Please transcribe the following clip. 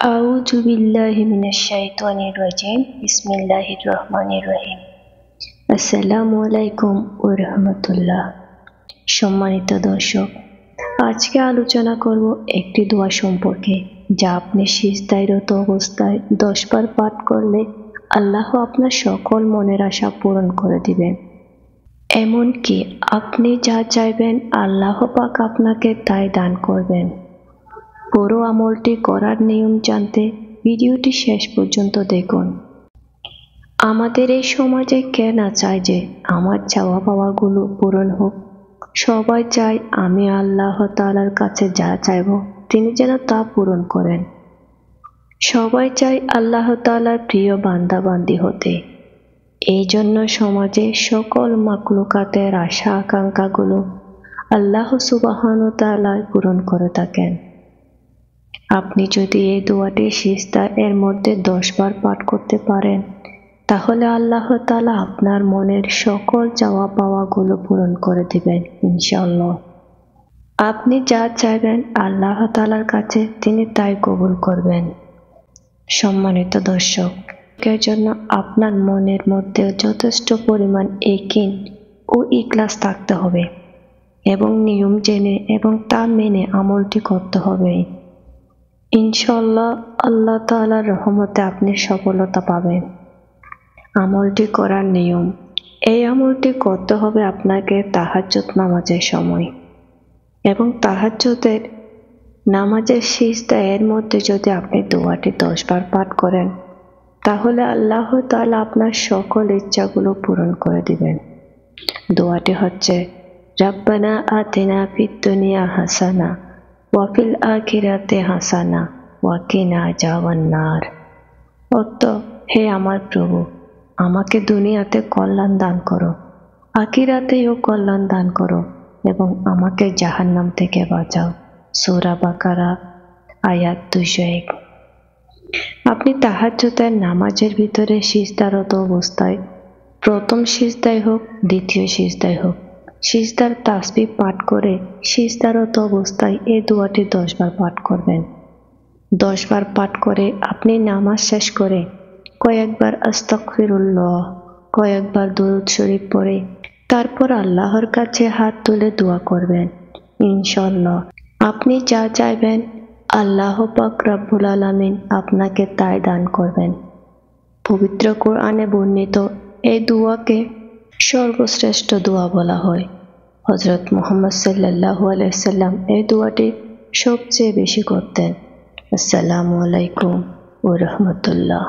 আউযু বিল্লাহি মিনাশ শাইতানির রাজিম। বিসমিল্লাহির রহমানির রহিম। আসসালামু আলাইকুম ওয়া রাহমাতুল্লাহ। সম্মানিত দর্শক, আজকে আলোচনা করব একটি দোয়া সম্পর্কে, যা আপনি সিজদায়রত অবস্থায় 10 বার পাঠ করলে আল্লাহ আপনার সকল মনের আশা পূরণ করে দিবেন। এমনকি আপনি যা চাইবেন আল্লাহ পাক আপনাকে তাই দান করবেন। পুরো আমলটি করার নিয়ম জানতে ভিডিওটি শেষ পর্যন্ত দেখুন। আমাদের এই সমাজে কে না চায় যে আমার চাওয়া পাওয়াগুলো পূরণ হোক। সবাই চায় আমি আল্লাহ তাআলার কাছে যা চাইব তিনি যেন তা পূরণ করেন। সবাই চায় আল্লাহ তাআলার প্রিয় বান্দা বান্দি হতে। এই জন্য সমাজে সকল মাখলুকাতের আশা আকাঙ্ক্ষাগুলো আল্লাহ সুবহানাহু ওয়া তাআলা পূরণ করে থাকেন। আপনি যদি এই দোয়াটি সিজদা এর মধ্যে 10 বার পাঠ করতে পারেন, তাহলে আল্লাহ তাআলা আপনার মনের সকল চাওয়া পাওয়াগুলো পূরণ করে দিবেন ইনশাআল্লাহ। আপনি যা চাইবেন আল্লাহ তাআলার কাছে তিনি তাই কবুল করবেন। সম্মানিত দর্শক, এর জন্য আপনার মনের মধ্যে যথেষ্ট পরিমাণ ইয়াকিন ও ইখলাস থাকতে হবে এবং নিয়ম জেনে এবং তা মেনে আমলটি করতে হবে। ইনশাআল্লাহ আল্লাহ তাআলার রহমতে আপনি সফলতা পাবেন। আমলটি করার নিয়ম: এই আমলটি করতে হবে আপনাকে তাহাজ্জুদ নামাজের সময়, এবং তাহাজ্জুদের নামাজের সিজদা এর মধ্যে যদি আপনি দোয়াটি 10 বার পাঠ করেন, তাহলে আল্লাহ তাআলা আপনার সকল ইচ্ছাগুলো পূরণ করে দিবেন। দোয়াটি হচ্ছে রাব্বানা আতিনা ফিদ দুনিয়া হাসানা ওয়া ফিল আখিরাতি হাসানা ওয়া কিনা আযাবান্নার। অর্থ: হে আমার প্রভু, আমাকে দুনিয়াতে কল্যাণ দান করো, আখিরাতেও কল্যাণ দান করো এবং আমাকে জাহান্নাম থেকে বাঁচাও। সূরা বাকারা আয়াত 201। আপনি তাহাজ্জুদের নামাজের ভিতরে সিজদারত অবস্থায়, প্রথম সিজদায় হোক দ্বিতীয় সিজদায় হোক, সিজদার তাসবিহ পাঠ করে সিজদারত অবস্থায় এই দোয়াটি 10 বার পাঠ করবেন। 10 বার পাঠ করে আপনি নামাজ শেষ করে কয়েকবার আস্তাগফিরুল্লাহ, কয়েকবার দুরূদ শরীফ পড়ে তারপর আল্লাহর কাছে হাত তুলে দোয়া করবেন। ইনশাআল্লাহ আপনি যা চাইবেন আল্লাহ পাক রব্বুল আলামিন আপনাকে তাই দান করবেন। পবিত্র কোরআনে বর্ণিত এই দোয়াকে সর্বশ্রেষ্ঠ দোয়া বলা হয়। হযরত মুহাম্মদ সাল্লাল্লাহু আলাইহি ওয়াসাল্লাম এই দোয়াটি সবচেয়ে বেশি করতেন। আসসালামু আলাইকুম ওয়া রাহমাতুল্লাহ।